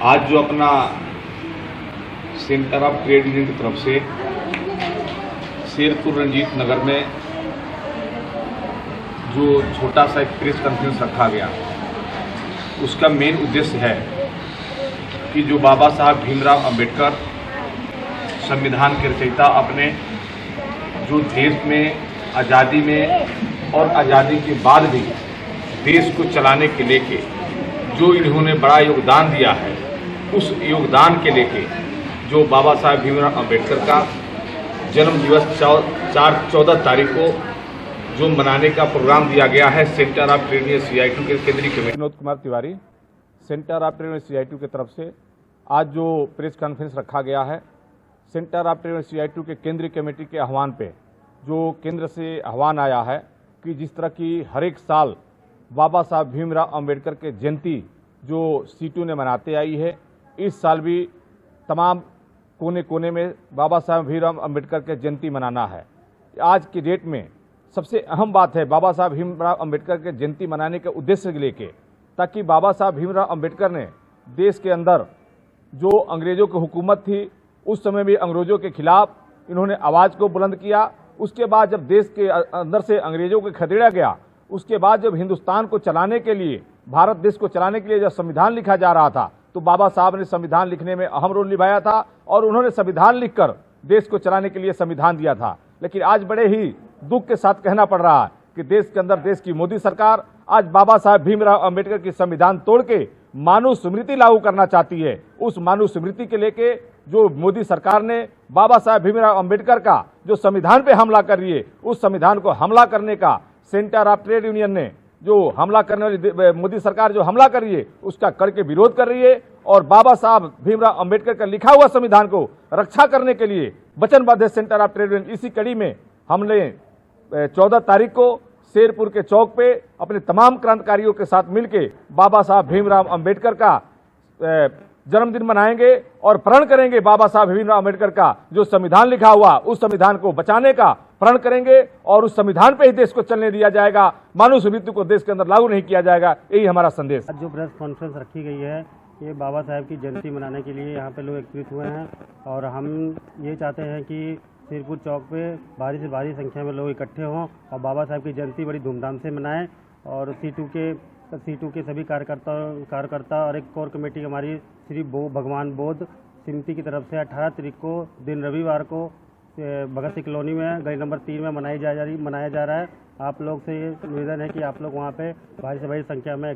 आज जो अपना सेंटर ऑफ ट्रेड यूनियन की तरफ से शेरपुर रंजीत नगर में जो छोटा सा एक प्रेस कॉन्फ्रेंस रखा गया, उसका मेन उद्देश्य है कि जो बाबा साहब भीमराव अंबेडकर संविधान के रचयिता अपने जो देश में आज़ादी में और आज़ादी के बाद भी देश को चलाने के लेके जो इन्होंने बड़ा योगदान दिया है, उस योगदान के लेके जो बाबा साहब भीमराव अंबेडकर का जन्म दिवस 14 तारीख को जो मनाने का प्रोग्राम दिया गया है centre of trade union CITU के केंद्रीय committee Vinod Kumar Tiwari centre of trade union CITU की तरफ से आज जो प्रेस कॉन्फ्रेंस रखा गया है, centre of trade union CITU के केंद्रीय कमेटी के आह्वान पे जो केंद्र से आह्वान आया है कि जिस तरह की हर एक साल बाबा साहब भीमराव अंबेडकर के जयंती जो CITU ने मनाते आई है, इस साल भी तमाम कोने कोने में बाबा साहब भीमराव अंबेडकर के जयंती मनाना है। आज की डेट में सबसे अहम बात है बाबा साहब भीमराव अंबेडकर के जयंती मनाने के उद्देश्य के लेके, ताकि बाबा साहब भीमराव अंबेडकर ने देश के अंदर जो अंग्रेजों की हुकूमत थी, उस समय भी अंग्रेजों के खिलाफ इन्होंने आवाज़ को बुलंद किया। उसके बाद जब देश के अंदर से अंग्रेजों को खदेड़ा गया, उसके बाद जब हिंदुस्तान को चलाने के लिए, भारत देश को चलाने के लिए जब संविधान लिखा जा रहा था, तो बाबा साहब ने संविधान लिखने में अहम रोल निभाया था और उन्होंने संविधान लिखकर देश को चलाने के लिए संविधान दिया था। लेकिन आज बड़े ही दुख के साथ कहना पड़ रहा है कि देश के अंदर देश की मोदी सरकार आज बाबा साहब भीमराव अंबेडकर की संविधान तोड़ के मानव स्मृति लागू करना चाहती है। उस मानव स्मृति के लेके जो मोदी सरकार ने बाबा साहब भीमराव अंबेडकर का जो संविधान पे हमला कर रही है, उस संविधान को हमला करने का सेंटर ऑफ ट्रेड यूनियन ने जो हमला करने वाली मोदी सरकार जो हमला कर रही है, उसका कड़के विरोध कर रही है और बाबा साहब भीमराव अंबेडकर का लिखा हुआ संविधान को रक्षा करने के लिए वचनबद्ध है सेंटर ऑफ ट्रेड यूनियन। इसी कड़ी में हमने 14 तारीख को शेरपुर के चौक पे अपने तमाम क्रांतिकारियों के साथ मिलके बाबा साहब भीमराव अंबेडकर का जन्मदिन मनाएंगे और प्रण करेंगे बाबा साहब भीमराव अंबेडकर का जो संविधान लिखा हुआ, उस संविधान को बचाने का प्रण करेंगे और उस संविधान पे ही देश को चलने दिया जाएगा। मानव स्मृति को देश के अंदर लागू नहीं किया जाएगा। यही हमारा संदेश। आज जो प्रेस कॉन्फ्रेंस रखी गई है, ये बाबा साहब की जयंती मनाने के लिए यहाँ पे लोग एकत्रित हुए हैं और हम ये चाहते हैं कि शेरपुर चौक पे भारी से भारी संख्या में लोग इकट्ठे हों और बाबा साहब की जयंती बड़ी धूमधाम से मनाएं। और CITU के सभी कार्यकर्ता और एक कोर कमेटी हमारी श्री भगवान बोध समिति की तरफ से 18 तारीख को दिन रविवार को भगत सिंह कॉलोनी में गली नंबर 3 में मनाया जा रहा है। आप लोग से ये निवेदन है कि आप लोग वहाँ पे भारी से भारी संख्या में